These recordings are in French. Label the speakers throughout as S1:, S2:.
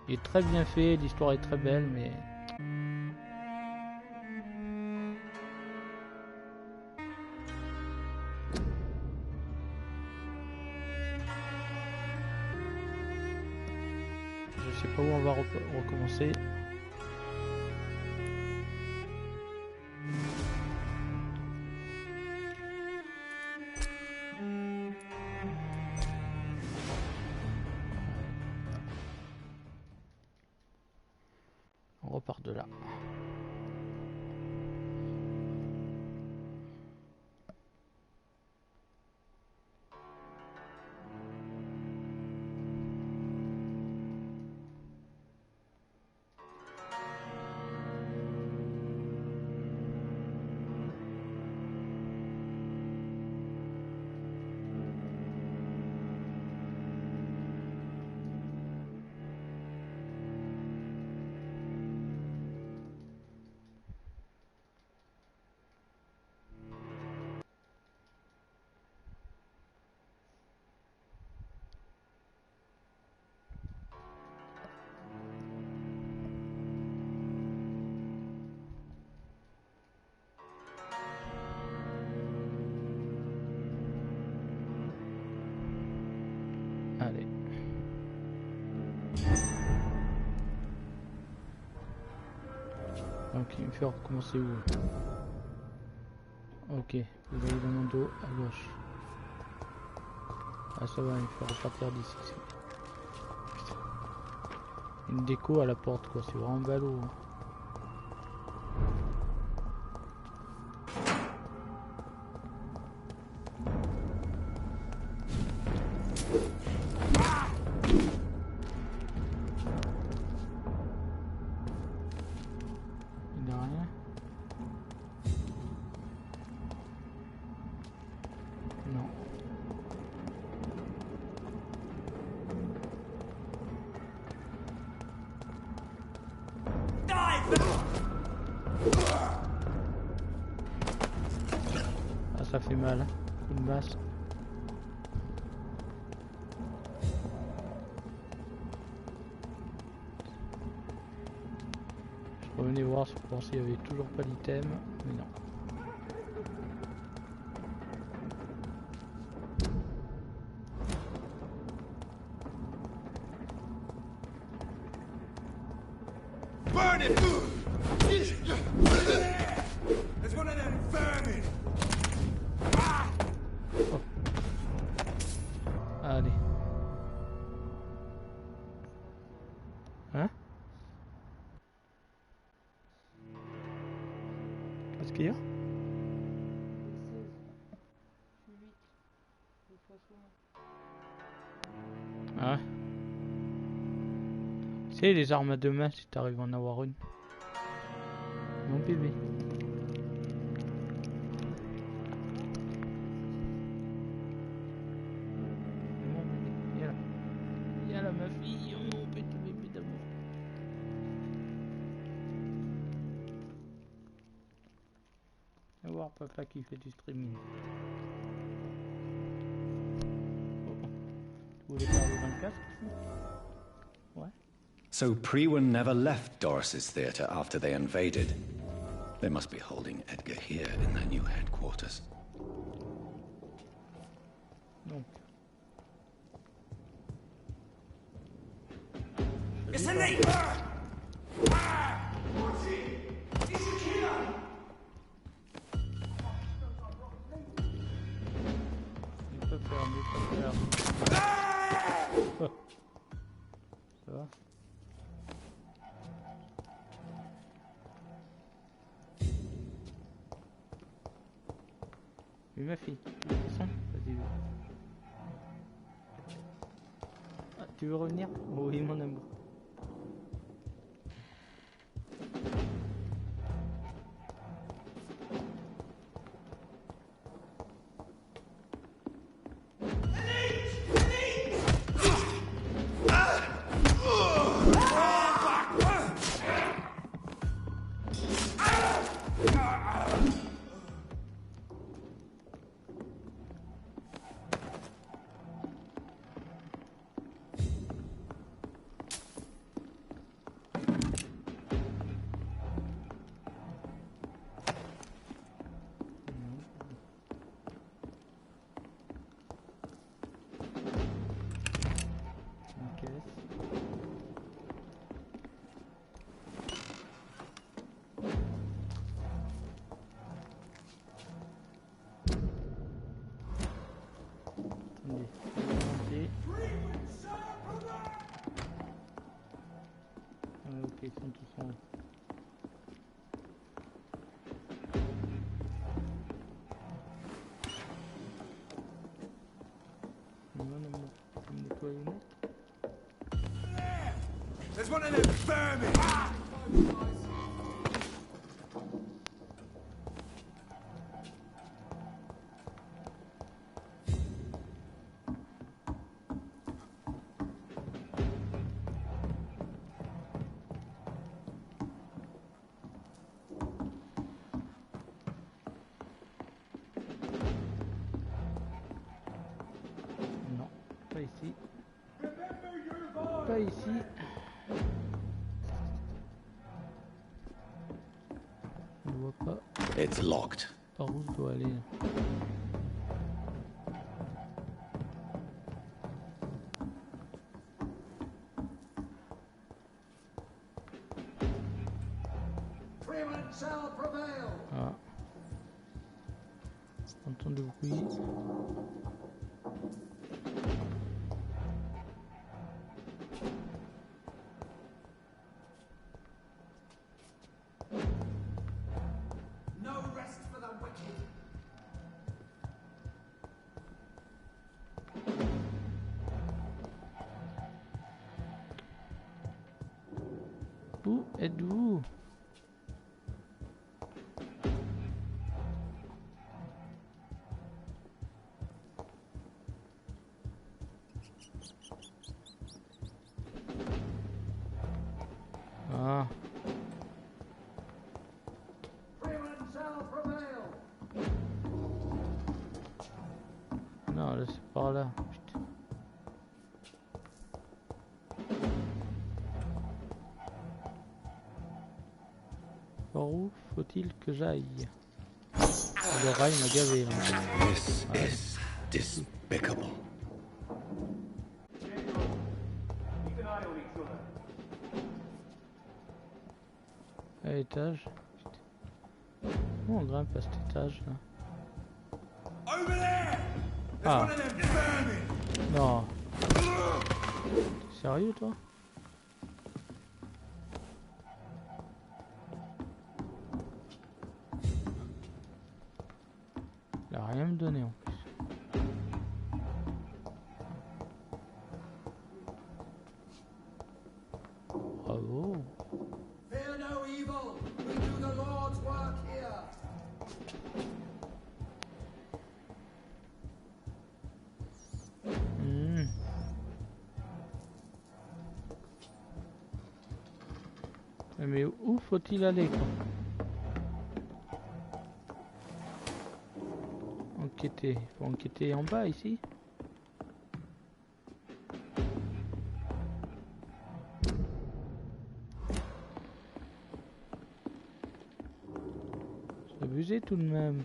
S1: Il est très bien fait, l'histoire est très belle, mais... Je sais pas où on va recommencer. On repart de là. Allez. Donc il me fait recommencer où? Ok, vous voyez dans mon dos à gauche. Ah ça va, il me fait repartir d'ici. Une déco à la porte quoi, c'est vraiment ballot. Hein. Ça fait mal, hein. Une masse. Je revenais voir si je pensais qu'il n'y avait toujours pas d'item, mais non.
S2: Burn it! There's one of them vermin!
S1: Oh. Allez. Hein? Qu'est-ce qu'il y a? Ah. C'est les armes à deux mains si t'arrives à en avoir une. Mon bébé. Y'a ma fille, oh mon petit bébé d'amour. On va voir papa qui fait du streaming. Oh. Tu voulais parler dans le casque? Ouais.
S3: So Priwen never left Doris's theatre after they invaded. They must be holding Edgar here in their new headquarters.
S1: Donc.
S2: It's a name!
S1: Il peut faire, il peut faire. Oh. Ça va? Oui ma fille, vas-y. Ah, tu veux revenir? Oui mon amour. ils sont tous en haut.
S2: There's one of them vermin! Ah!
S1: Non, pas ici. Pas ici. Je vois pas
S3: It's locked.
S1: par où je dois aller. Ah. J'entends du bruit. Où êtes-vous? Ah. Non, là c'est par là. Putain. Par où faut-il que j'aille? Le rail m'a gavé là.
S3: This is despicable.
S1: À l'étage. Comment on grimpe à cet étage là?
S2: Over there! There's
S1: Ah.
S2: one of them vermin!
S1: Non. T'es sérieux toi? Il a rien me donné en plus. Bravo.
S2: Fear no evil. We do the Lord's work here.
S1: Mais où faut-il aller quoi? Enquêter. Il faut enquêter en bas ici. C'est abusé tout de même.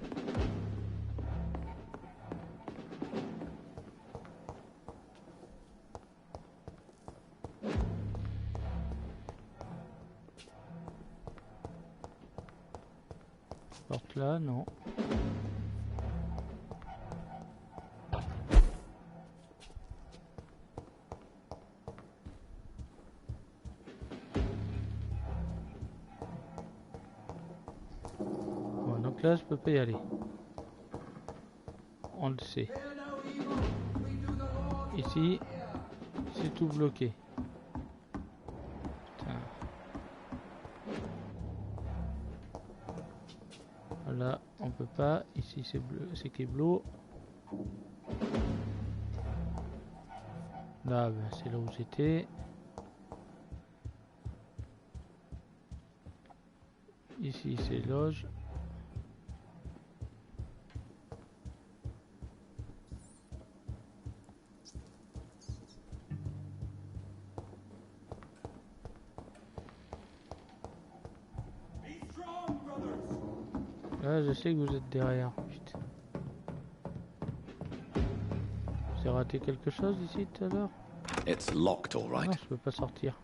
S1: Porte là, non. Bon, donc là, je peux pas y aller. On le sait. Ici, c'est tout bloqué. Putain. Là, on peut pas. Ici, c'est bleu, c'est Keblo. Là, ben, c'est là où j'étais. Ici, c'est loge. Là, je sais que vous êtes derrière. Putain. J'ai raté quelque chose ici tout à l'heure?
S3: It's locked, all right.
S1: Non, je peux pas sortir.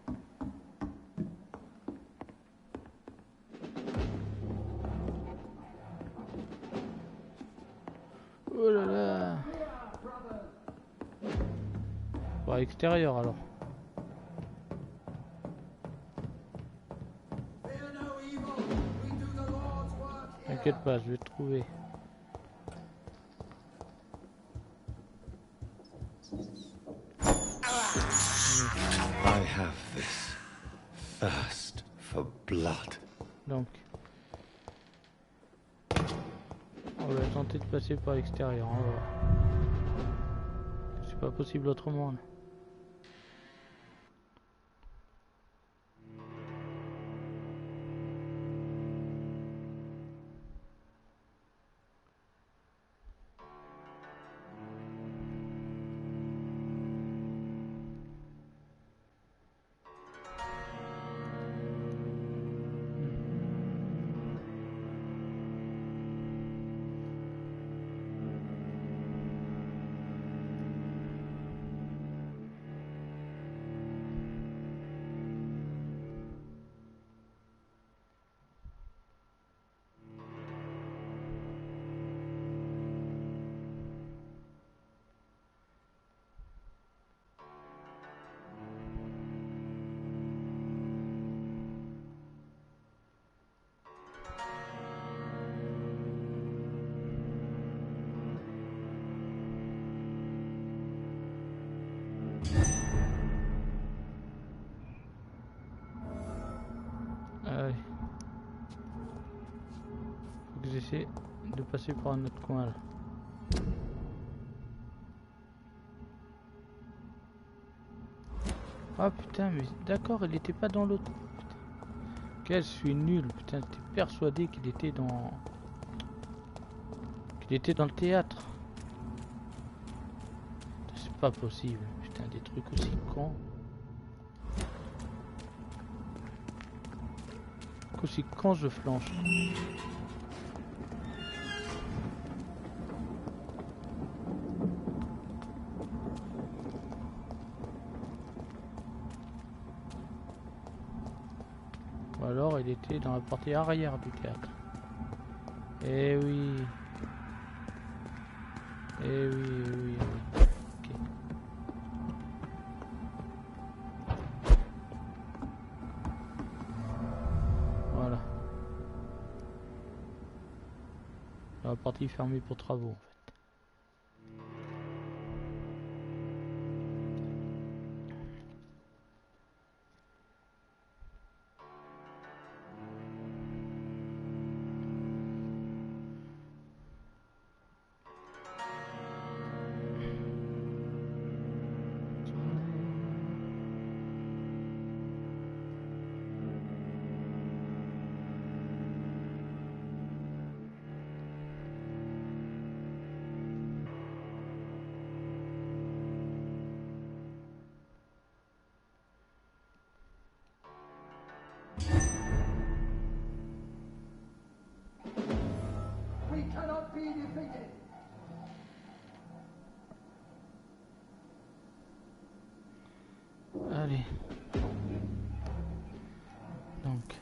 S1: Oh là là. Par l'extérieur alors. T'inquiète pas, je vais te trouver.
S3: I have this thirst for blood.
S1: Donc, on va tenter de passer par l'extérieur. On va voir. C'est pas possible autrement. Là. Allez. Faut que j'essaie de passer par un autre coin là. Ah putain, mais d'accord, il était pas dans l'autre. Putain. Quel je suis nul, putain, j'étais persuadé qu'il était dans... qu'il était dans le théâtre. C'est pas possible, putain, des trucs aussi cons. Aussi quand je flanche. Ou alors il était dans la partie arrière du théâtre. Eh oui. Eh oui, eh oui, eh oui. Ok. Voilà. La partie fermée pour travaux en fait.
S2: We cannot be defeated.
S1: Allez. Donc.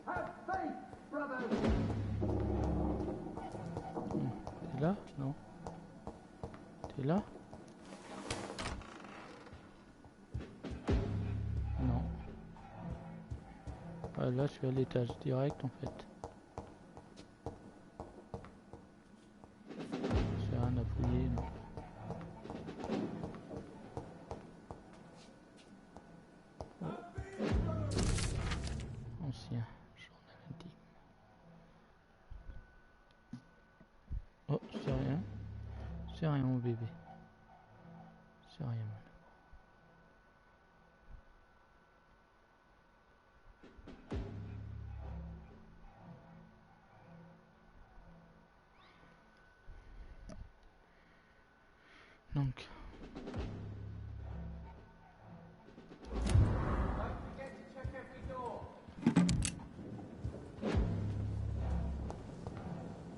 S2: Have faith, brothers.
S1: T'es là? Non. T'es là? Non. Ah, là, je suis à l'étage direct en fait. J'ai rien à fouiller, non. Ancien journal intime. Oh, c'est rien. C'est rien mon bébé. C'est rien. Donc.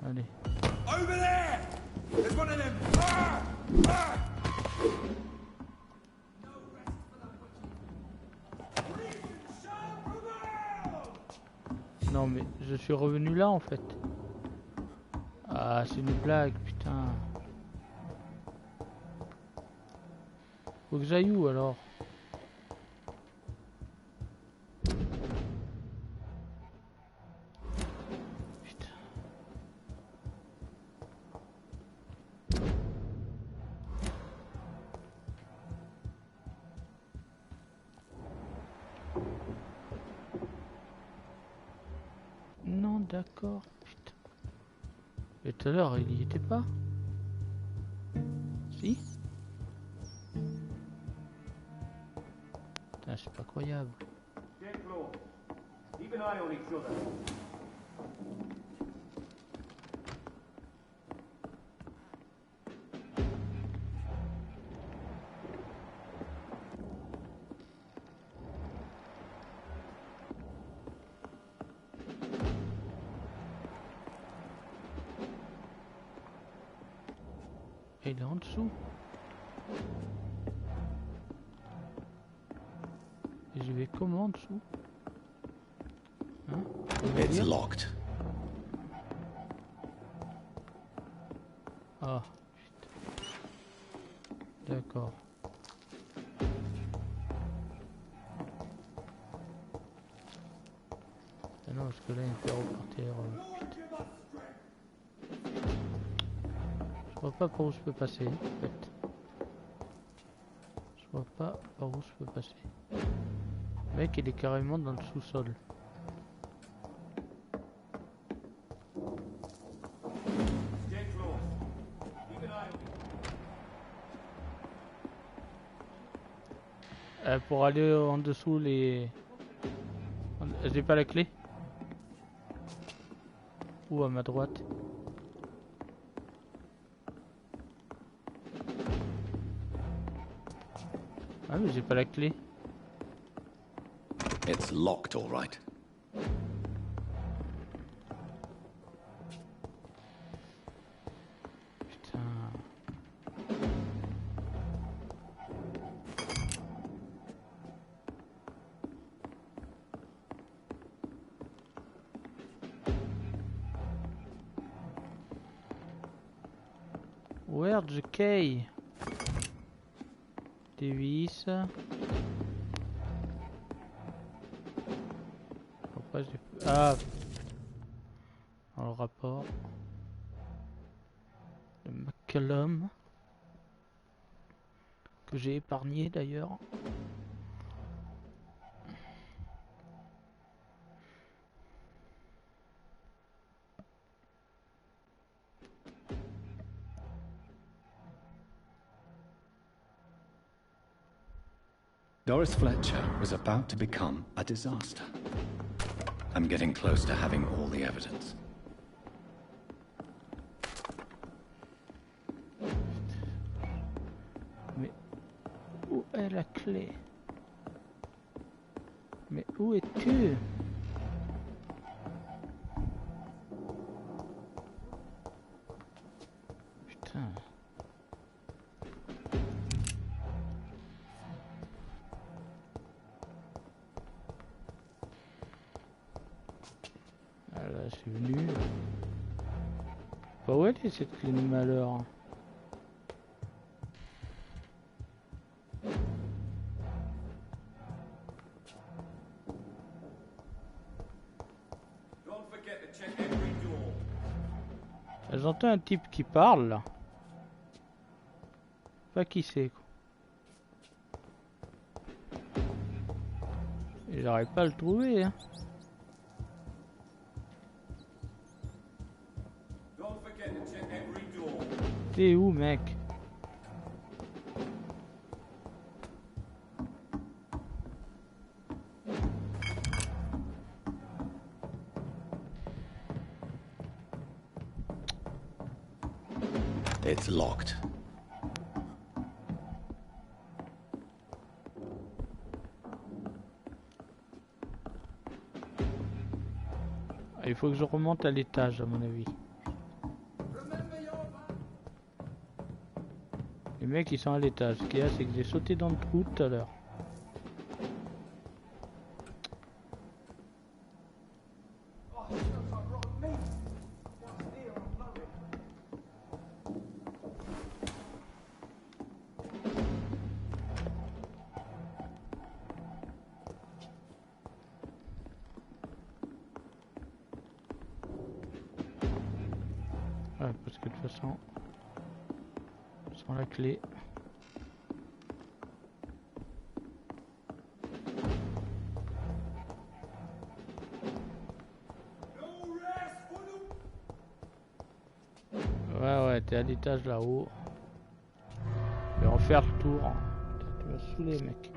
S1: Allez.
S2: Over there! There's one of them! Ah! Ah! No rest for the butcher. Reason shall prevail!
S1: Non mais je suis revenu là en fait. Ah c'est une blague putain. Faut que j'aille où alors? Putain. Non d'accord. Putain. Et tout à l'heure il y était pas? Si? Putain c'est pas croyable.
S4: Stay close. Keep an eye on each other.
S1: Et il est en dessous. Et je vais comment en dessous? Hein?
S3: It's locked.
S1: Ah, putain. D'accord. Ah non, parce que là, il me fait repartir. Je vois pas par où je peux passer, en fait. Je vois pas par où je peux passer. Le mec, il est carrément dans le sous-sol.
S4: Stay close. Keep an eye on
S1: Pour aller en dessous, les... J'ai pas la clé? Ou à ma droite? Ah mais j'ai pas la clé.
S3: It's locked, all right.
S1: Putain. Where's the key? Des vis. Pourquoi j'ai... Ah, dans le rapport de McCallum que j'ai épargné d'ailleurs.
S3: Doris Fletcher was about to become a disaster. I'm getting close to having all the evidence.
S1: Mais où est la clé? Mais où es-tu? Putain. Ah là, je suis venu. Bah où elle est cette clé de malheur?
S4: Don't forget to check every door.
S1: J'entends un type qui parle là. Pas qui c'est quoi. Et j'arrive pas à le trouver hein.
S4: Don't forget to check every door.
S1: T'es où mec?
S3: It's locked.
S1: Il faut que je remonte à l'étage à mon avis. Les mecs ils sont à l'étage. Ce qu'il y a c'est que j'ai sauté dans le trou tout à l'heure. façon. Sans la clé. Ouais, t'es à l'étage là-haut. Je vais refaire le tour. Putain, tu vas saouler, mec.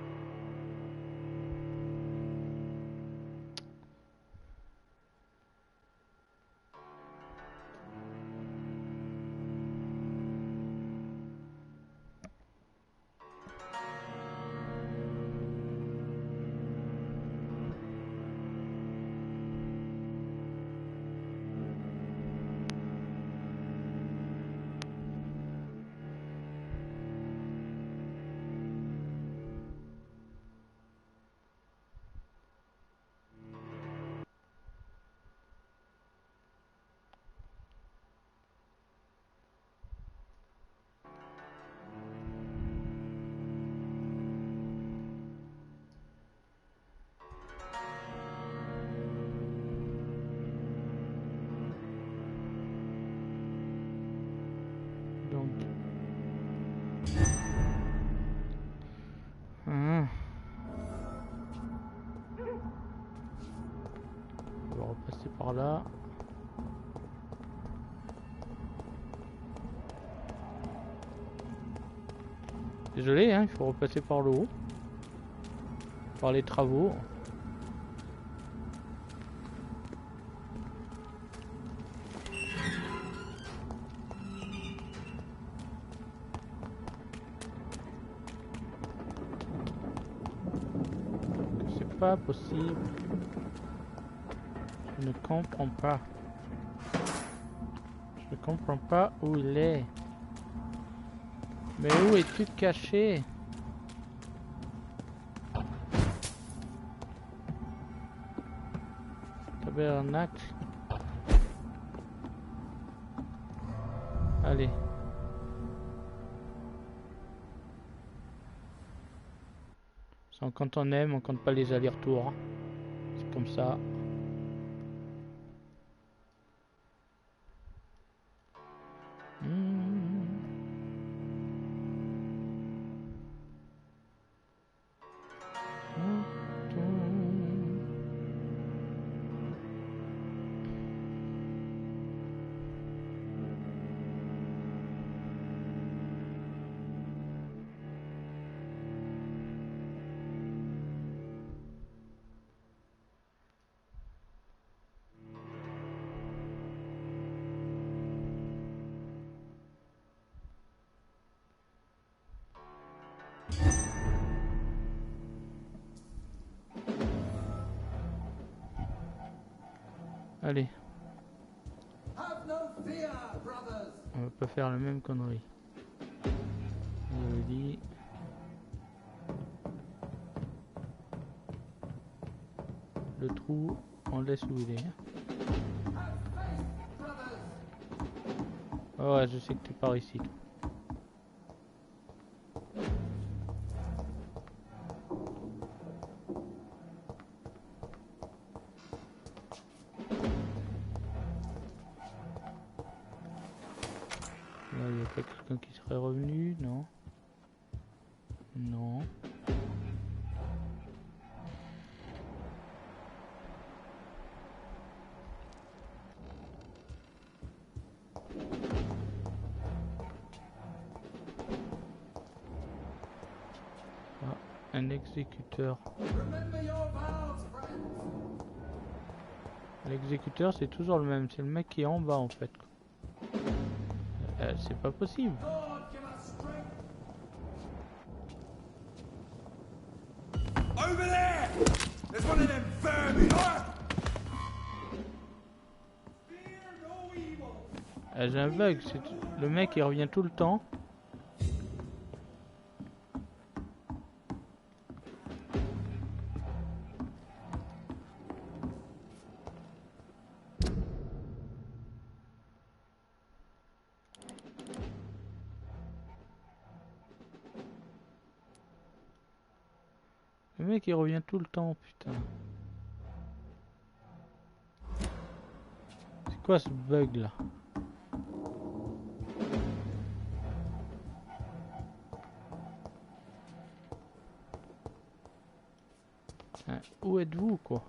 S1: Donc... On va repasser par là. Désolé, hein, il faut repasser par le haut. Par les travaux. C'est pas possible. Je ne comprends pas. Je ne comprends pas où il est. Mais où es-tu caché? Tabernacle. Allez. Quand on aime, on compte pas les allers-retours. C'est comme ça. Allez.
S2: Have no fear, brothers.
S1: On va pas faire la même connerie. Je le dis. Le trou, on le laisse où il est.
S2: Have faith, brothers.
S1: Oh ouais, je sais que tu pars ici. Là, il n'y a pas quelqu'un qui serait revenu, non? Non. Un exécuteur.
S2: Remember your vows, friends.
S1: L'exécuteur, c'est toujours le même. C'est le mec qui est en bas, en fait. C'est pas possible.
S2: Lord, give us strength.
S4: Over there! There's one of them vermin!
S2: Fear no evil.
S1: J'ai un bug. Le mec, il revient tout le temps. Le mec il revient tout le temps, putain. C'est quoi ce bug là? Hein, où êtes-vous quoi?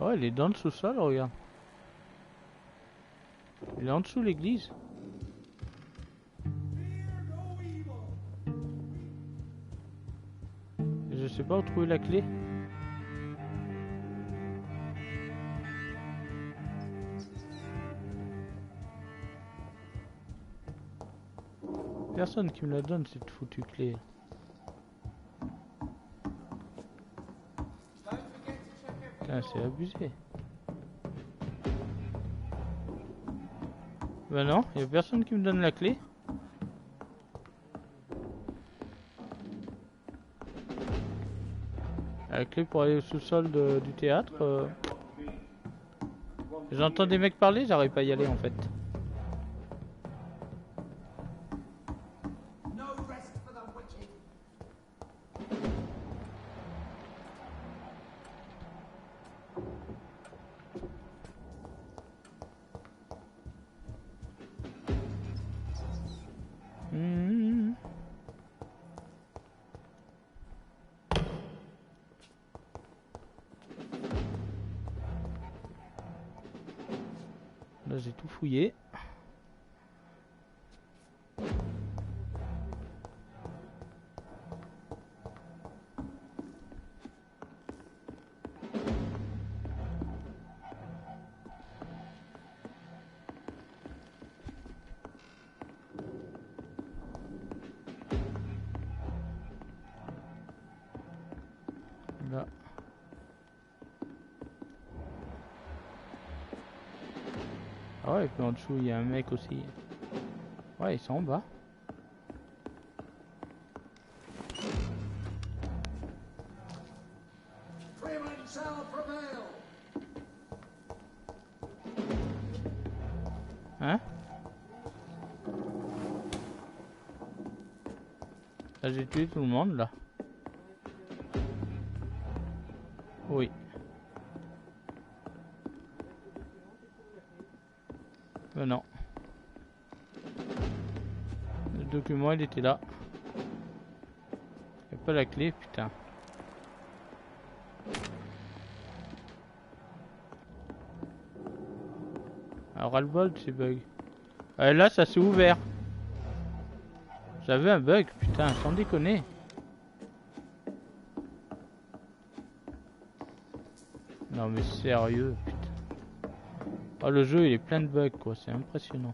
S1: Oh, il est dans le sous-sol, regarde. Il est en dessous de l'église. Et je sais pas où trouver la clé. Personne qui me la donne cette foutue clé. Putain, c'est abusé. Ben non, y a personne qui me donne la clé. La clé pour aller au sous-sol du théâtre. J'entends des mecs parler, j'arrive pas à y aller en fait. Là j'ai tout fouillé. Là. Ah ouais, et puis en dessous il y a un mec aussi. Ouais, ils sont en bas. Hein? Là j'ai tué tout le monde là. Oui. Ben non. Le document il était là. Y'a pas la clé, putain. Alors ras le bol de ces bugs. Là ça s'est ouvert. J'avais un bug, putain, sans déconner. Non mais sérieux, putain. Oh, le jeu il est plein de bugs quoi, c'est impressionnant.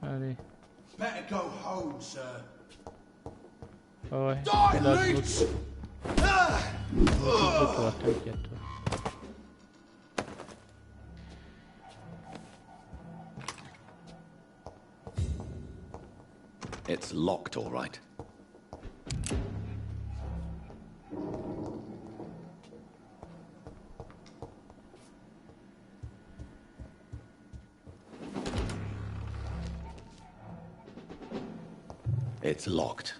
S1: Allez.
S2: Better go home, sir.
S1: Ah ouais.
S2: Die,
S1: Là,
S2: leech!
S1: toi, t'inquiète toi.
S3: It's locked, all right. It's locked.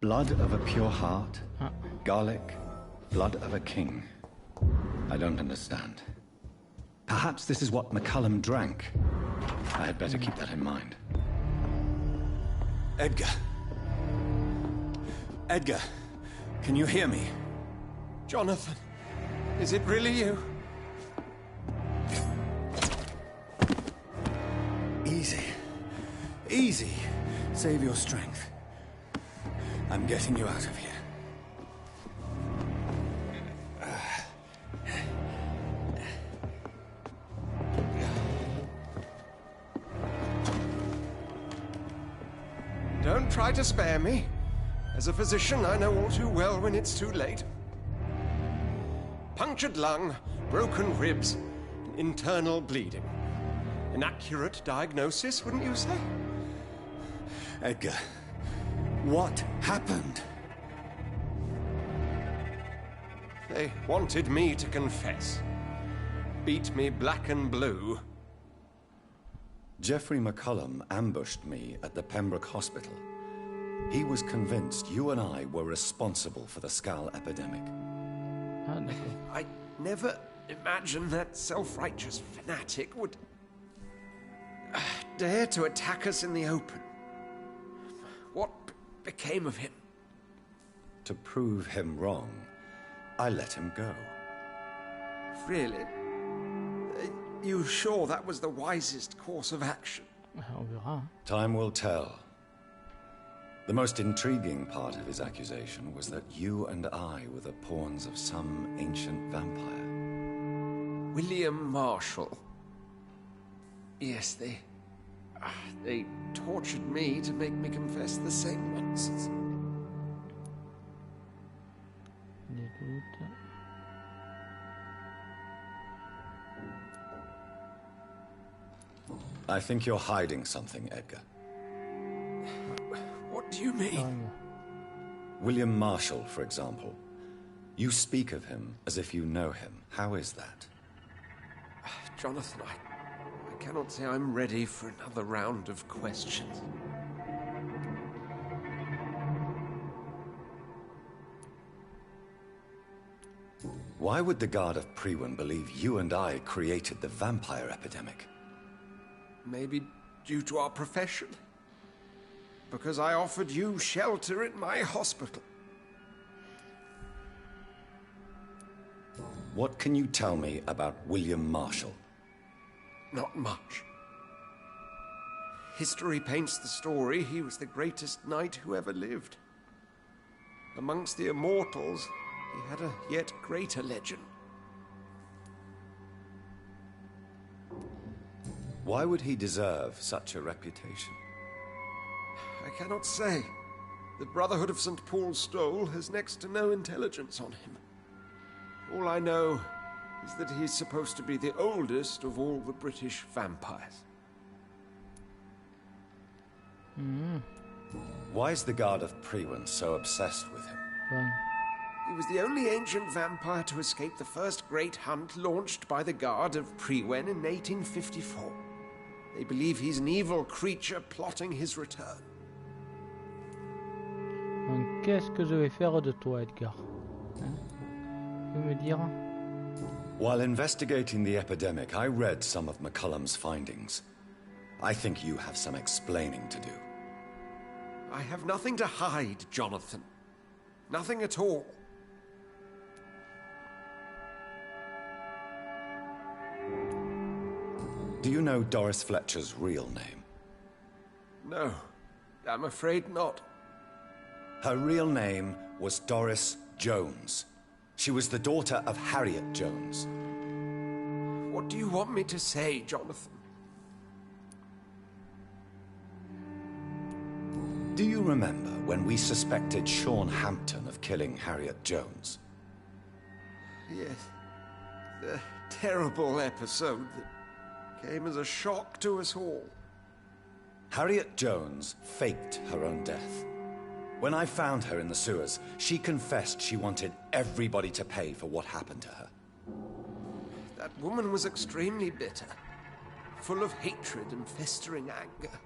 S3: Blood of a pure heart, garlic, blood of a king. I don't understand. Perhaps this is what McCullum drank. I had better keep that in mind.
S5: Edgar. Edgar, can you hear me?
S2: Jonathan, is it really you?
S5: Easy. Easy. Save your strength. I'm getting you out of here.
S2: try to spare me. As a physician, I know all too well when it's too late. Punctured lung, broken ribs, internal bleeding. An accurate diagnosis, wouldn't you say?
S5: Edgar, what happened?
S2: They wanted me to confess. Beat me black and blue.
S3: Jeffrey McCullum ambushed me at the Pembroke Hospital. He was convinced you and I were responsible for the Skal epidemic.
S2: I never imagined that self-righteous fanatic would dare to attack us in the open. What became of him?
S3: To prove him wrong, I let him go.
S2: Really? Are you sure that was the wisest course of action?
S1: On verra.
S3: Time will tell. The most intriguing part of his accusation was that you and I were the pawns of some ancient vampire.
S2: William Marshall. Yes, they tortured me to make me confess the same nonsense.
S1: Des doutes.
S3: I think you're hiding something, Edgar.
S2: What do you mean?
S3: William Marshall, for example. You speak of him as if you know him. How is that?
S2: Jonathan, I cannot say I'm ready for another round of questions.
S3: Why would the Guard of Priwen believe you and I created the vampire epidemic?
S2: Maybe due to our profession. Because I offered you shelter in my hospital.
S3: What can you tell me about William Marshall?
S2: Not much. History paints the story he was the greatest knight who ever lived. Amongst the immortals, he had a yet greater legend.
S3: Why would he deserve such a reputation?
S2: I cannot say. The Brotherhood of St. Paul's Stole has next to no intelligence on him. All I know is that he's supposed to be the oldest of all the British vampires.
S3: Why is the Guard of Priwen so obsessed with him?
S2: He was the only ancient vampire to escape the first great hunt launched by the Guard of Priwen in 1854. They believe he's an evil creature plotting his return.
S1: Donc, qu'est-ce que je vais faire de toi, Edgar? Hein? Tu peux me dire?
S3: While investigating the epidemic, I read some of McCullum's findings. I think you have some explaining to do.
S2: I have nothing to hide, Jonathan. Nothing at all.
S3: Do you know Doris Fletcher's real name?
S2: No, I'm afraid not.
S3: Her real name was Doris Jones. She was the daughter of Harriet Jones.
S2: What do you want me to say, Jonathan?
S3: Do you remember when we suspected Sean Hampton of killing Harriet Jones?
S2: Yes. The terrible episode that came as a shock to us all.
S3: Harriet Jones faked her own death. When I found her in the sewers, she confessed she wanted everybody to pay for what happened to her.
S2: That woman was extremely bitter, full of hatred and festering anger.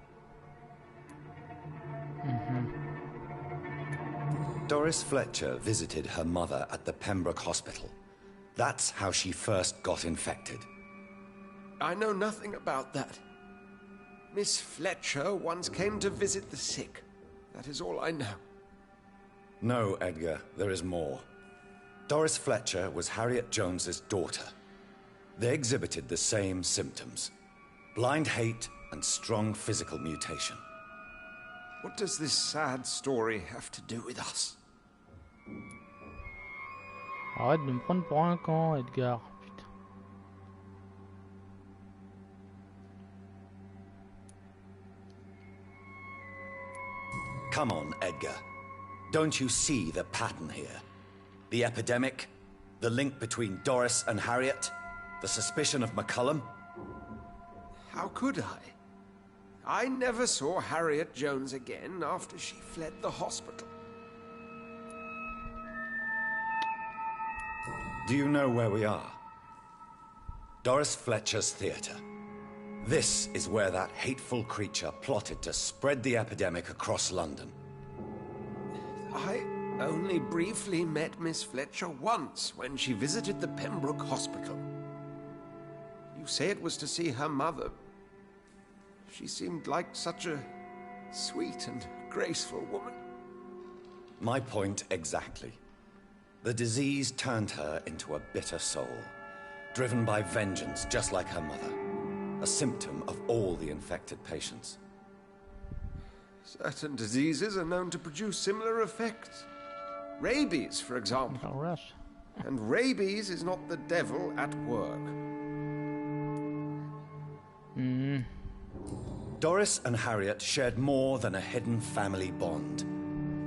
S3: Doris Fletcher visited her mother at the Pembroke Hospital. That's how she first got infected.
S2: I know nothing about that. Miss Fletcher once came to visit the sick. That is all I know.
S3: No, Edgar, there is more. Doris Fletcher was Harriet Jones's daughter. They exhibited the same symptoms: blind hate and strong physical mutation.
S2: What does this sad story have to do with us?
S1: Arrête de me prendre pour un con, Edgar. Putain.
S5: Come on, Edgar. Don't you see the pattern here? The epidemic, the link between Doris and Harriet, the suspicion of McCullum?
S2: How could I? I never saw Harriet Jones again after she fled the hospital.
S5: Do you know where we are? Doris Fletcher's theatre. This is where that hateful creature plotted to spread the epidemic across London.
S2: I only briefly met Miss Fletcher once when she visited the Pembroke Hospital. You say it was to see her mother. She seemed like such a sweet and graceful woman.
S5: My point exactly. The disease turned her into a bitter soul, driven by vengeance just like her mother. A symptom of all the infected patients.
S2: Certain diseases are known to produce similar effects. Rabies, for example. And rabies is not the devil at work.
S5: Doris and Harriet shared more than a hidden family bond.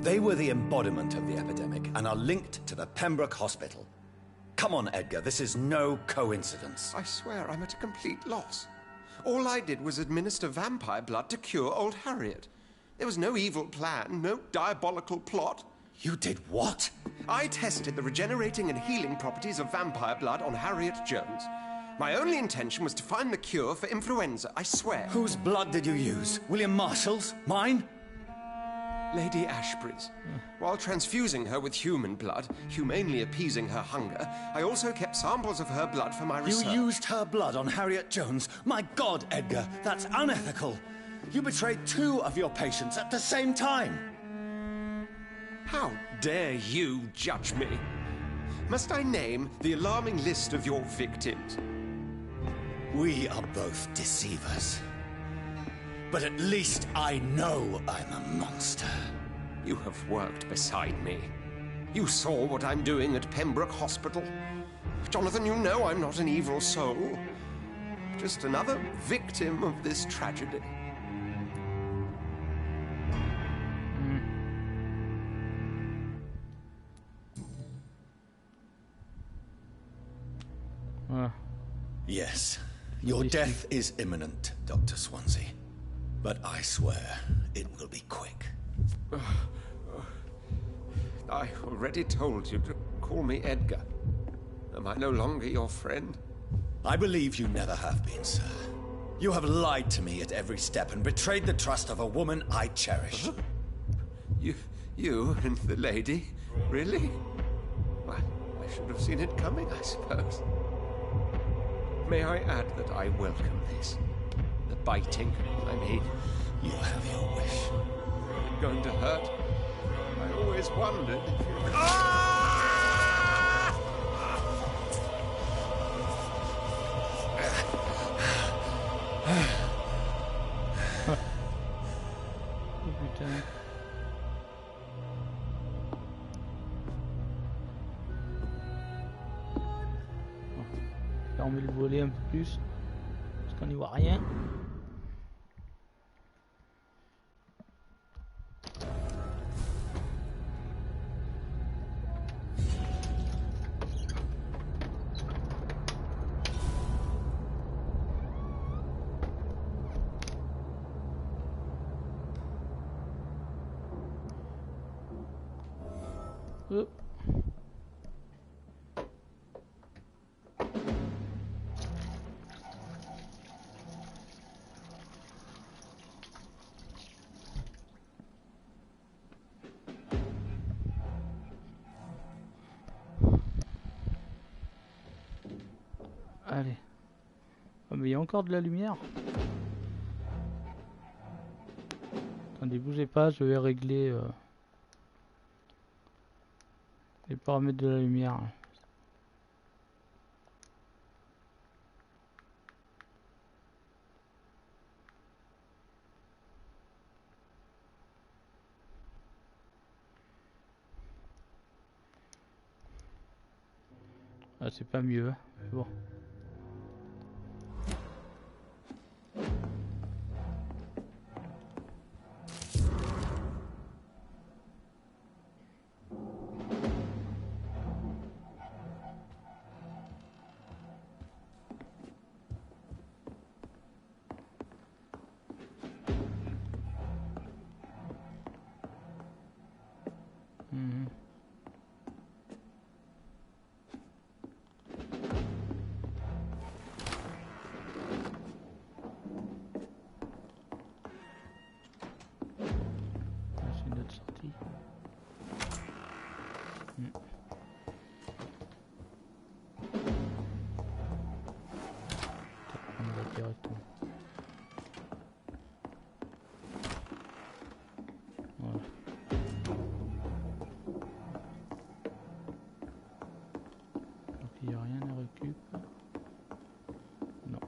S5: They were the embodiment of the epidemic and are linked to the Pembroke Hospital. Come on, Edgar, this is no coincidence.
S2: I swear I'm at a complete loss. All I did was administer vampire blood to cure old Harriet. There was no evil plan, no diabolical plot.
S5: You did what?
S2: I tested the regenerating and healing properties of vampire blood on Harriet Jones. My only intention was to find the cure for influenza, I swear.
S5: Whose blood did you use? William Marshall's? Mine?
S2: Lady Ashbury's. While transfusing her with human blood, humanely appeasing her hunger, I also kept samples of her blood for my research.
S5: You used her blood on Harriet Jones? My God, Edgar, that's unethical. You betrayed 2 of your patients at the same time.
S2: How dare you judge me? Must I name the alarming list of your victims?
S5: We are both deceivers. But at least I know I'm a monster.
S2: You have worked beside me. You saw what I'm doing at Pembroke Hospital. Jonathan, you know I'm not an evil soul. Just another victim of this tragedy.
S5: Yes, your death is imminent, Dr. Swansea. But I swear, it will be quick.
S2: I already told you to call me Edgar. Am I no longer your friend?
S5: I believe you never have been, sir. You have lied to me at every step and betrayed the trust of a woman I cherish.
S2: You and the lady? Really? Well, I should have seen it coming, I suppose. May I add that I welcome this? The biting, I mean.
S5: You have your wish.
S2: Is it going to hurt? I always wondered if you...
S1: Oh putain. On met le volet un peu plus parce qu'on n'y voit rien. Allez. Oh, mais il y a encore de la lumière. Attendez, bougez pas, je vais régler les paramètres de la lumière. Ah, c'est pas mieux, hein. Bon. directement. Voilà. Donc il n'y a rien à récup. Non.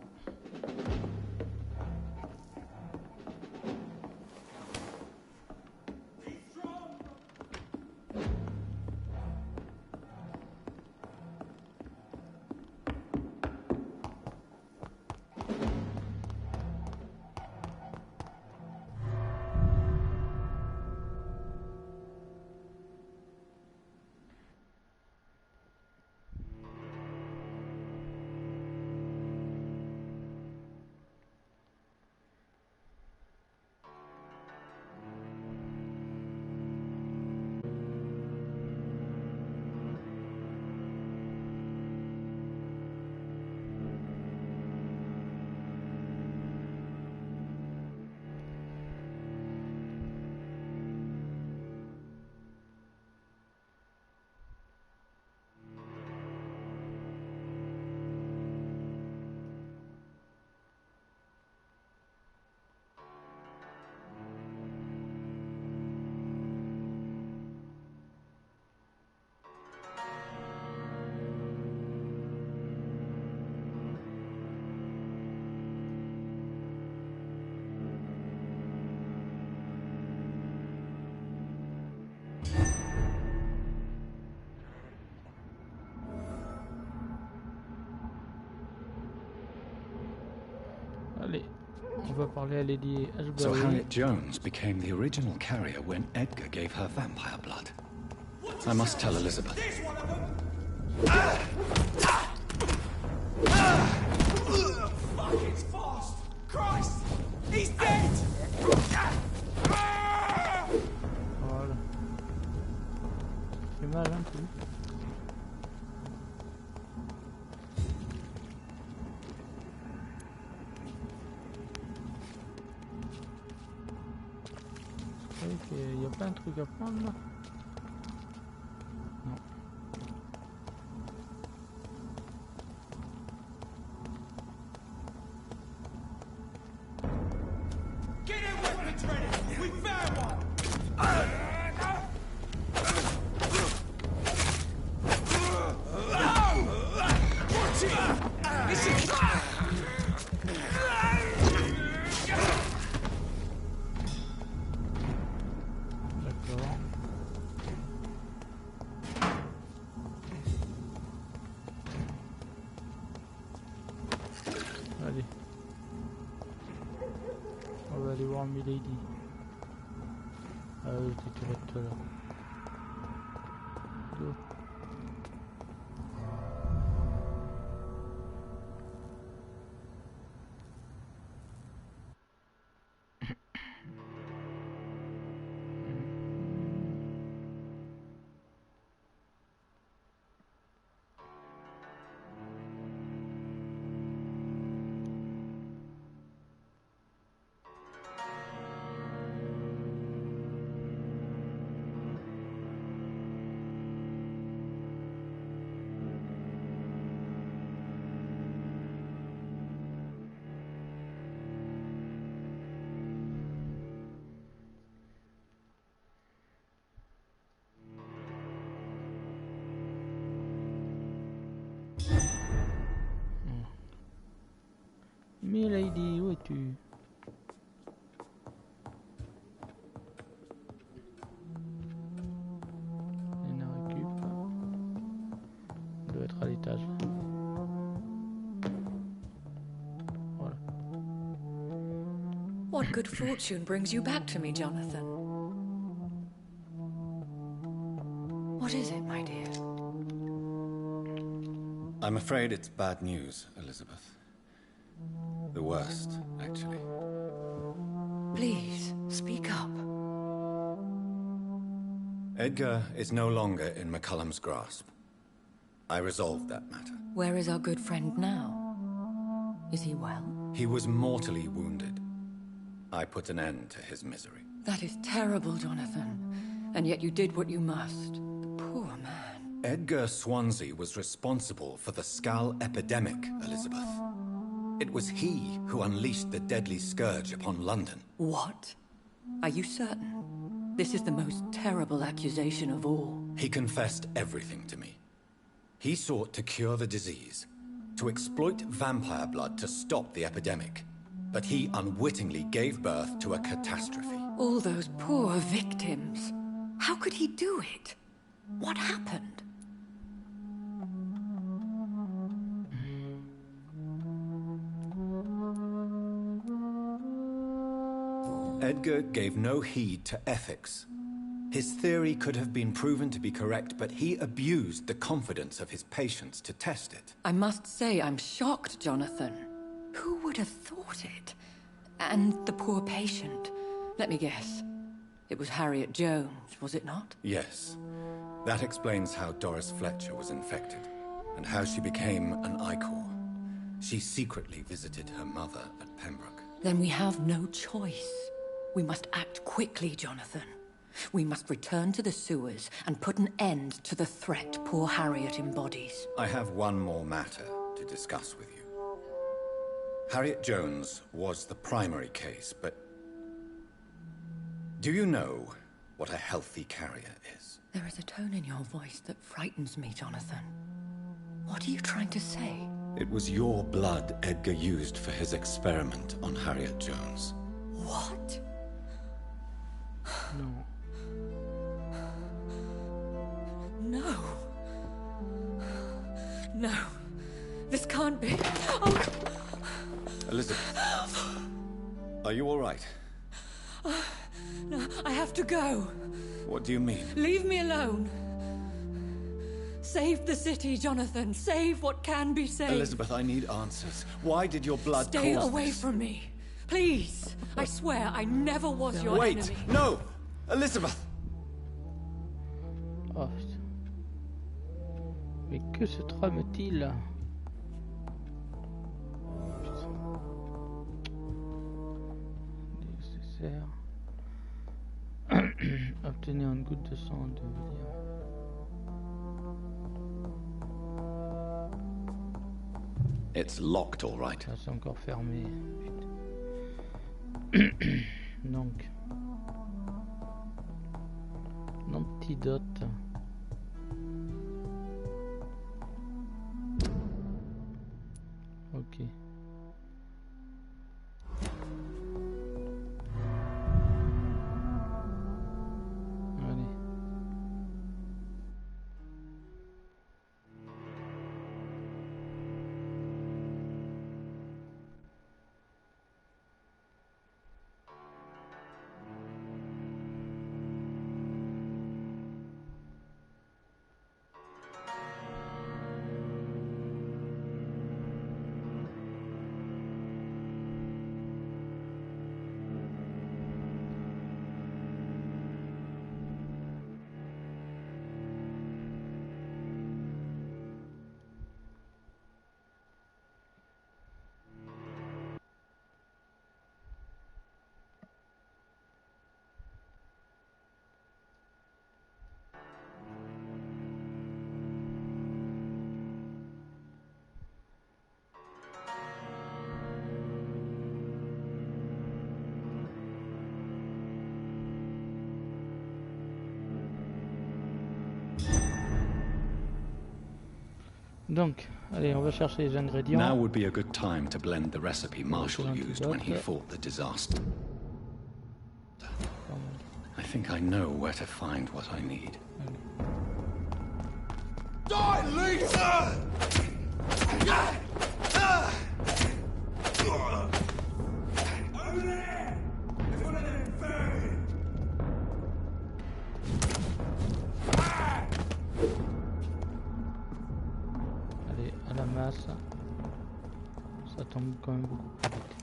S1: Allez, on va parler à Lady Ashbury.
S3: So Harriet Jones became the original carrier when Edgar gave her vampire blood. I must tell Elizabeth.
S4: Fuck, it's fast! Christ! He's dead!
S1: Voilà. C'est mal un peu. Il n'y a pas un truc à prendre là? Non.
S4: Get your weapons ready! We found one! Watch it! This is...
S1: D'accord. Allez. On va aller voir Milady. Ah oui, j'étais là tout à l'heure. Go. Milady, où es-tu? Lena récup. Elle doit être à l'étage. Voilà.
S6: What good fortune brings you back to me, Jonathan? What is it, my dear?
S3: I'm afraid it's bad news, Elizabeth. The worst, actually.
S6: Please, speak up.
S3: Edgar is no longer in McCullum's grasp. I resolved that matter.
S6: Where is our good friend now? Is he well?
S3: He was mortally wounded. I put an end to his misery.
S6: That is terrible, Jonathan. And yet you did what you must. The poor man.
S3: Edgar Swansea was responsible for the Skull epidemic, Elizabeth.
S5: It was he who unleashed the deadly scourge upon London.
S6: What? Are you certain? This is the most terrible accusation of all.
S5: He confessed everything to me. He sought to cure the disease, to exploit vampire blood to stop the epidemic. But he unwittingly gave birth to a catastrophe.
S6: All those poor victims. How could he do it? What happened?
S5: Edgar gave no heed to ethics. His theory could have been proven to be correct, but he abused the confidence of his patients to test it.
S6: I must say I'm shocked, Jonathan. Who would have thought it? And the poor patient. Let me guess. It was Harriet Jones, was it not?
S5: Yes. That explains how Doris Fletcher was infected, and how she became an Icor. She secretly visited her mother at Pembroke.
S6: Then we have no choice. We must act quickly, Jonathan. We must return to the sewers and put an end to the threat poor Harriet embodies.
S5: I have one more matter to discuss with you. Harriet Jones was the primary case, but... do you know what a healthy carrier is?
S6: There is a tone in your voice that frightens me, Jonathan. What are you trying to say?
S5: It was your blood Edgar used for his experiment on Harriet Jones.
S6: What?
S1: No.
S6: No. No. This can't be. Oh.
S5: Elizabeth, are you all right?
S6: No, I have to go.
S5: What do you mean?
S6: Leave me alone. Save the city, Jonathan. Save what can be saved.
S5: Elizabeth, I need answers. Why did your blood
S6: Stay
S5: cause
S6: away
S5: this?
S6: from me. Please. I swear I never was your enemy.
S5: Wait! No! Elizabeth!
S1: Oh, putain. Mais que se trame-t-il? Putain. Nécessaire. Obtenir une goutte de sang de William.
S3: It's locked, all right.
S1: Ça, c'est encore fermé. Putain. Donc. L'antidote. Ok. Allez. Donc, allez, on va chercher les ingrédients.
S3: Now would be a good time to blend the recipe Marshall used when he fought the disaster. I think I know where to find what I need.
S2: Die, Lisa!
S4: Over there! There's one of them infirmary!
S1: Allez, à la masse. Ça tombe quand même beaucoup plus vite.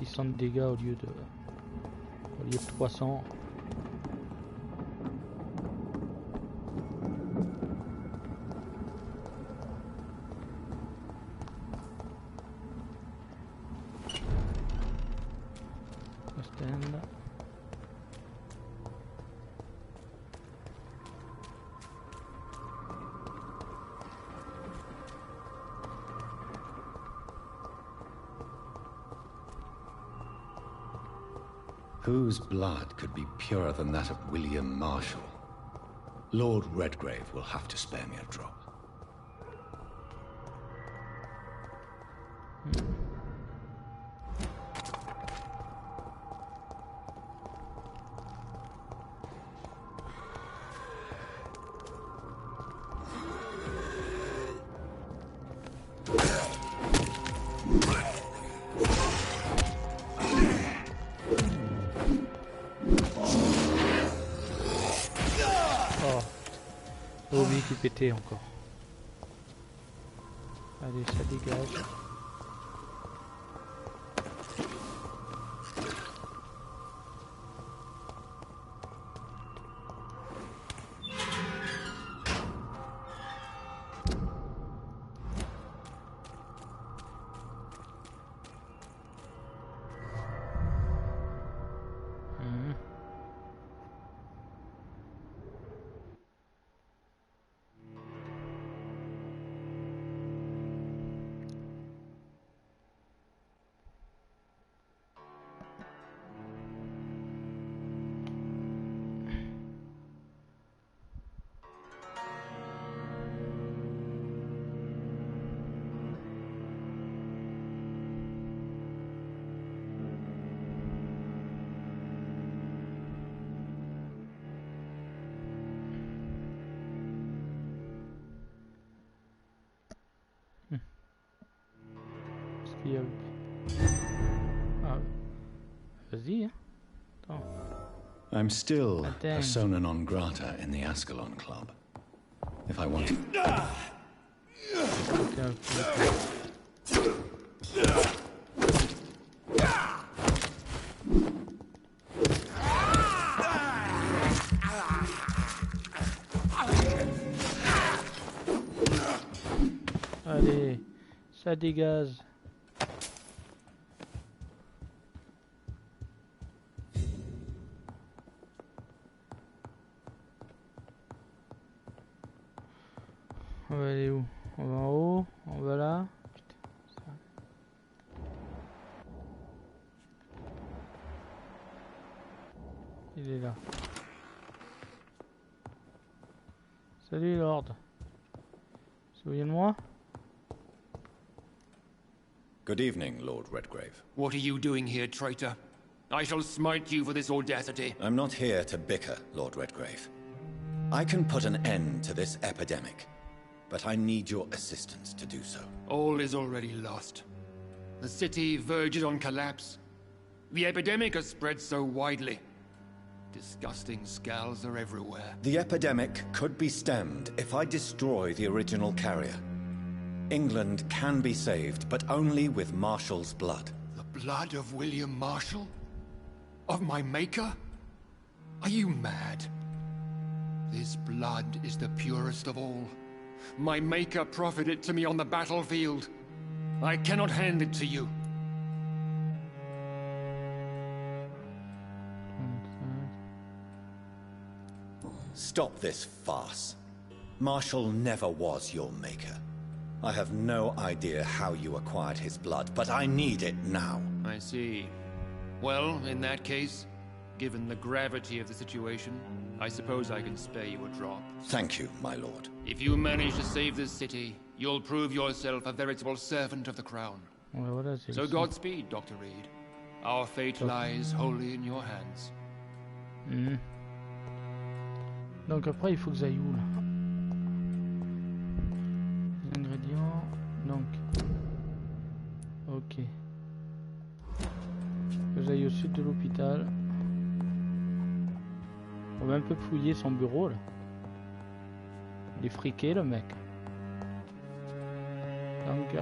S1: 600 de dégâts au lieu de 300. Stand.
S3: Whose blood could be purer than that of William Marshall? Lord Redgrave will have to spare me a drop.
S1: Oh oui, qui pétait encore. Allez, ça dégage. Ah, vas-y, hein. Attends.
S3: I'm still persona non grata in the Ascalon Club. If I want to...
S1: Allez, ça dégage. On va aller où? On va en haut, on va là. Putain, ça... Il est là. Salut Lord. Souviens-moi.
S5: Good evening, Lord Redgrave.
S7: What are you doing here, traitor? I shall smite you for this audacity.
S5: I'm not here to bicker, Lord Redgrave. I can put an end to this epidemic, but I need your assistance to do so.
S7: All is already lost. The city verges on collapse. The epidemic has spread so widely. Disgusting scals are everywhere.
S5: The epidemic could be stemmed if I destroy the original carrier. England can be saved, but only with Marshall's blood.
S7: The blood of William Marshall? Of my maker? Are you mad? This blood is the purest of all. My maker proffered it to me on the battlefield. I cannot hand it to you.
S5: Stop this farce. Marshall never was your maker. I have no idea how you acquired his blood, but I need it now.
S7: I see. Well, in that case, given the gravity of the situation, I suppose I can spare you a drop.
S5: Thank you, my lord.
S7: If you manage to save this city, you'll prove yourself a veritable servant of the crown. So Godspeed, Dr. Reed. Our fate lies wholly in your hands.
S1: Donc après, il faut que j'aille où là? Ingrédients. Donc. Ok. Que j'aille au sud de l'hôpital. On va un peu fouiller son bureau là. Il est friqué le mec. Donc.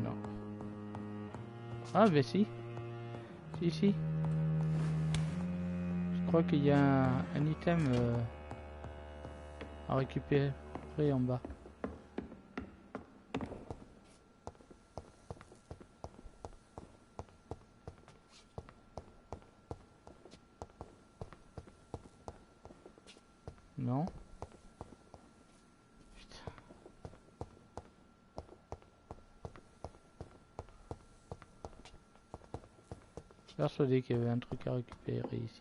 S1: Non. Ah ben si. Si. Je crois qu'il y a un item à récupérer en bas. Non. Persuadé qu'il y avait un truc à récupérer ici.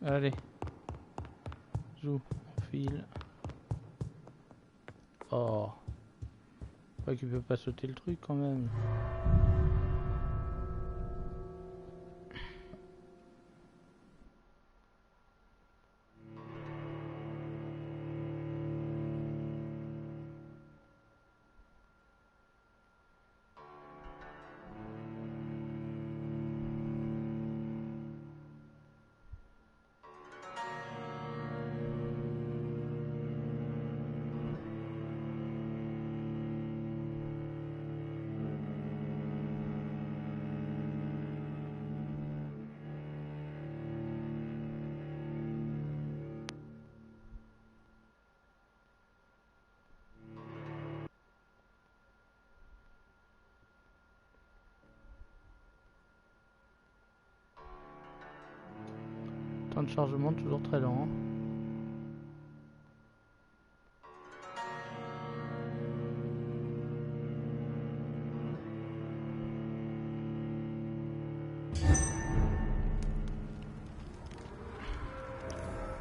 S1: Allez. Zou, on file. Oh. Je crois qu'il peut pas sauter le truc quand même. Temps de chargement toujours très lent.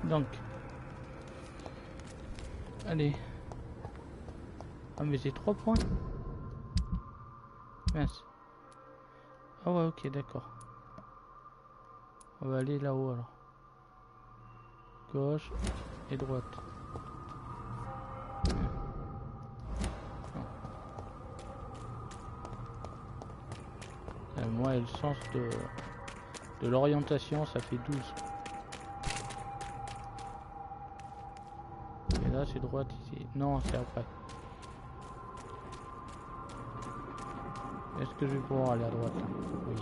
S1: Donc, allez. Ah mais c'est 3 points. Mince. Ah ouais, ok, d'accord. On va aller là-haut alors. Gauche et droite. Moi et le sens de l'orientation, ça fait 12. Et là c'est droite ici. Non, c'est après. Est-ce que je vais pouvoir aller à droite? Oui.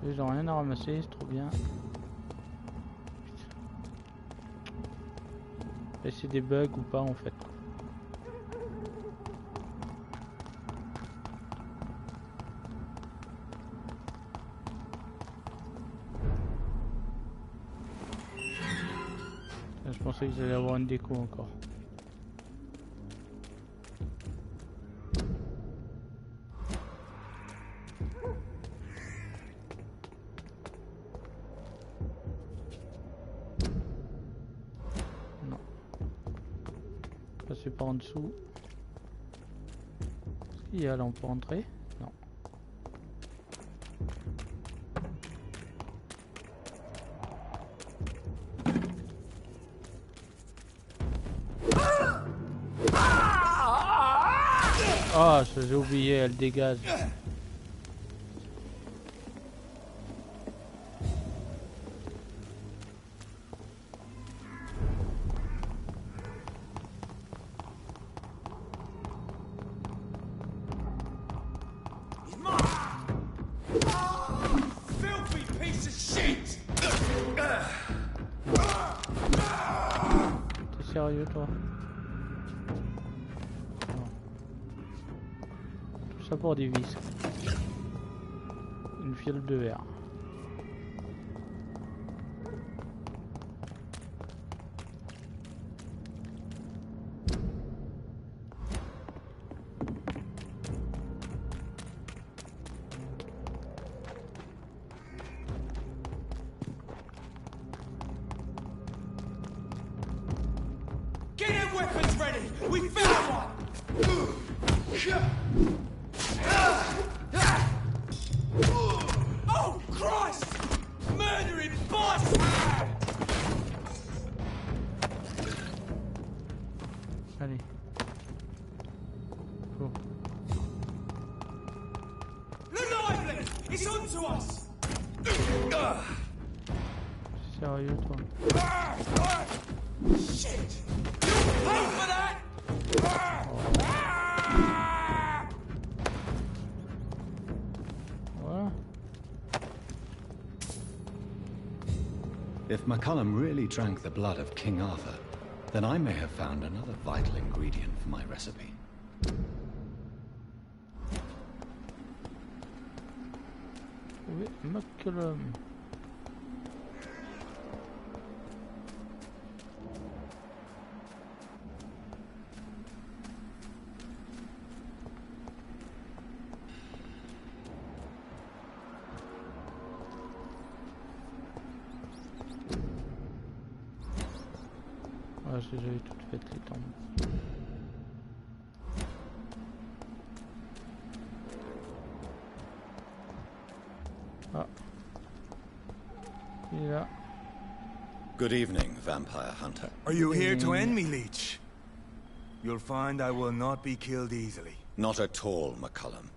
S1: Ils ont rien à ramasser, c'est trop bien. Et c'est des bugs ou pas en fait. Je pensais qu'ils allaient avoir une déco encore. Passer par en dessous. Est-ce qu'il y a là on peut rentrer? Non. Ah, j'ai oublié, elle dégage. T'es sérieux toi? Ça pour des vis. Une fiole de verre.
S4: Get them weapons ready! We found one! Oh, Christ! Murdering bastard!
S1: Allez. Go.
S4: Look lively! It's on to us!
S1: Sérieux, toi?
S4: Shit! You'll pay for that!
S1: Voilà.
S3: If McCullum really drank the blood of King Arthur, then I may have found another vital ingredient for my recipe.
S1: Oui, McCullum. Ouais, j'ai déjà eu toutes faites les tombes. Ah. Il est là.
S5: Good evening, Vampire Hunter.
S8: Are you here to end me, Leech? You'll find I will not be killed easily.
S5: Not at all, McCullum.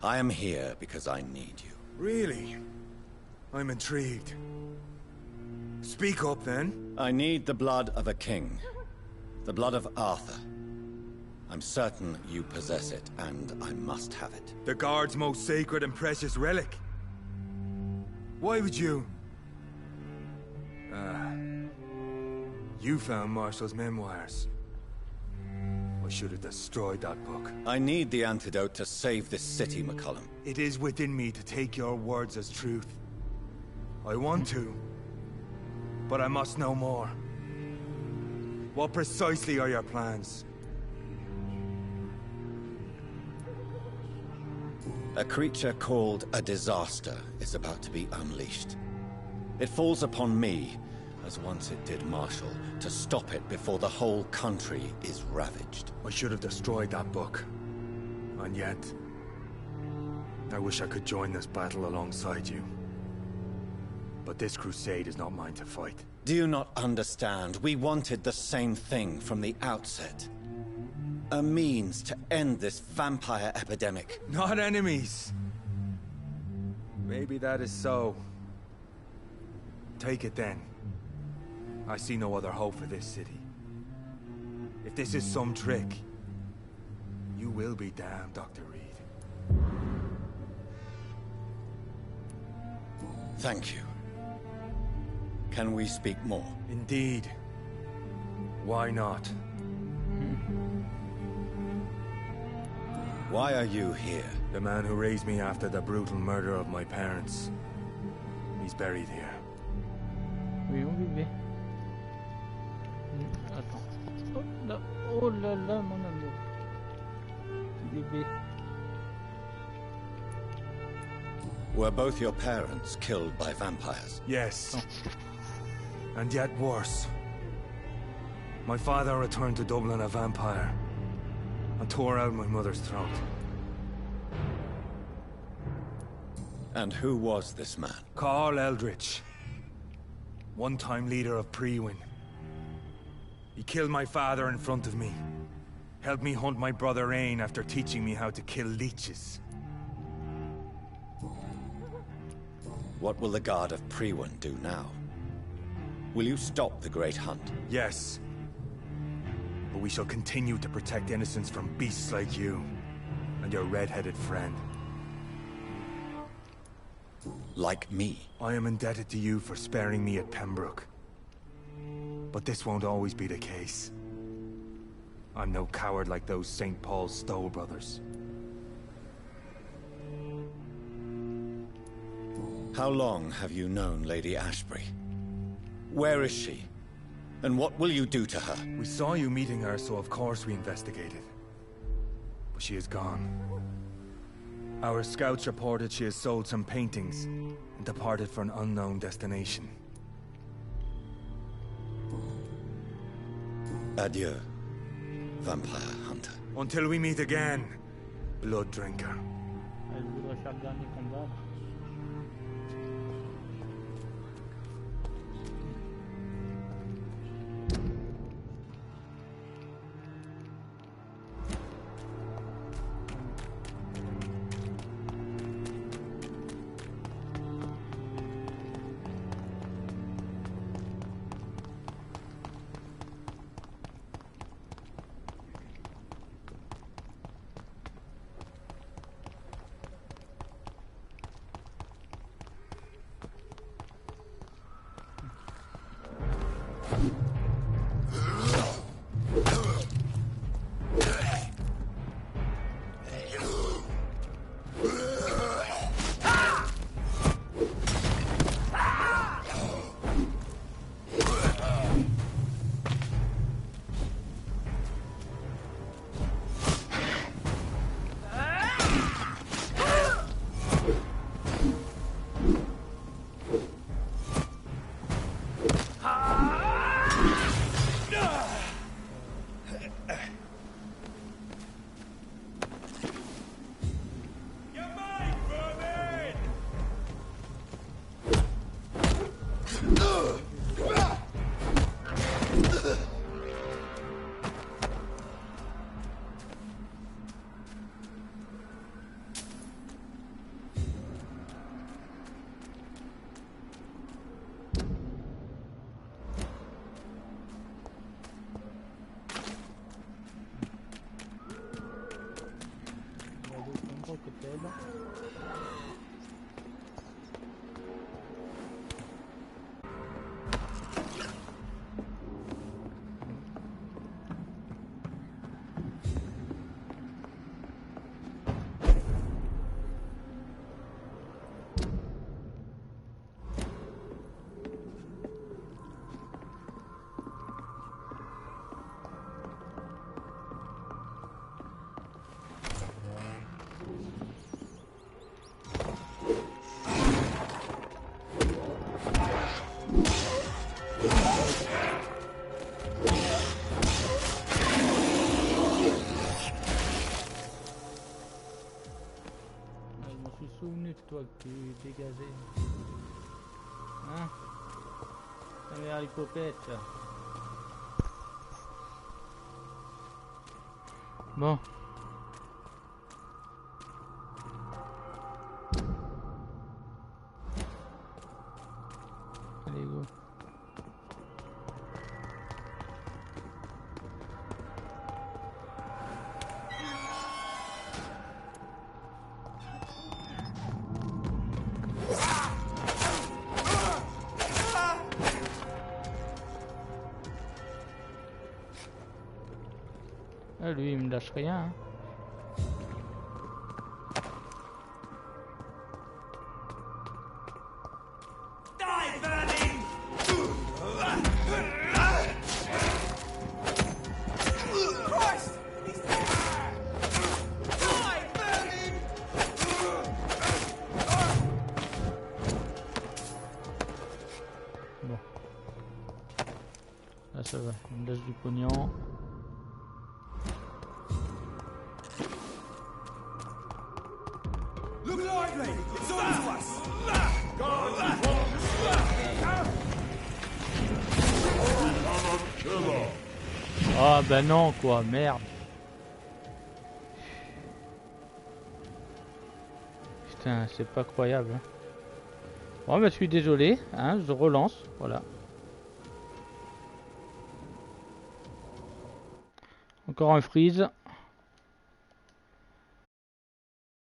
S5: I am here because I need you.
S8: Really? I'm intrigued. Speak up, then.
S5: I need the blood of a king. The blood of Arthur. I'm certain you possess it, and I must have it.
S8: The Guard's most sacred and precious relic. Why would you... You found Marshall's memoirs. I should have destroyed that book.
S5: I need the antidote to save this city, McCullum.
S8: It is within me to take your words as truth. I want to, but I must know more. What precisely are your plans?
S5: A creature called a disaster is about to be unleashed. It falls upon me, as once it did Marshall, to stop it before the whole country is ravaged.
S8: I should have destroyed that book. And yet, I wish I could join this battle alongside you. But this crusade is not mine to fight.
S5: Do you not understand? We wanted the same thing from the outset. A means to end this vampire epidemic.
S8: Not enemies. Maybe that is so. Take it then. I see no other hope for this city. If this is some trick, you will be damned, Dr. Reed.
S5: Thank you. Can we speak more?
S8: Indeed. Why not?
S5: Why are you here?
S8: The man who raised me after the brutal murder of my parents. He's buried here.
S1: Oui, on vivait. Attends. Oh là là, mon amour. Bébé.
S5: Were both your parents killed by vampires?
S8: Yes. And yet worse. My father returned to Dublin a vampire and tore out my mother's throat.
S5: And who was this man?
S8: Carl Eldritch. One-time leader of Priwen. He killed my father in front of me. Helped me hunt my brother Ain after teaching me how to kill leeches.
S5: What will the Guard of Priwen do now? Will you stop the Great Hunt?
S8: Yes. But we shall continue to protect innocents from beasts like you and your red-headed friend.
S5: Like me?
S8: I am indebted to you for sparing me at Pembroke. But this won't always be the case. I'm no coward like those St. Paul's Stowe brothers.
S5: How long have you known Lady Ashbury? Where is she? And what will you do to her?
S8: We saw you meeting her, so of course we investigated. But she is gone. Our scouts reported she has sold some paintings and departed for an unknown destination.
S5: Adieu, Vampire Hunter.
S8: Until we meet again, Blood Drinker.
S1: Elle voudrait faire le dernier combat. Toi que tu dégagé. Hein? Ta mère l'hypopète. Bon. Allez, go. Ah, lui, il me lâche rien. Hein. Bon. Là, ça va. Il me lâche du pognon. Ah bah non quoi, merde. Putain, c'est pas croyable. Hein. Bon bah je suis désolé, hein, je relance, voilà. Encore un freeze.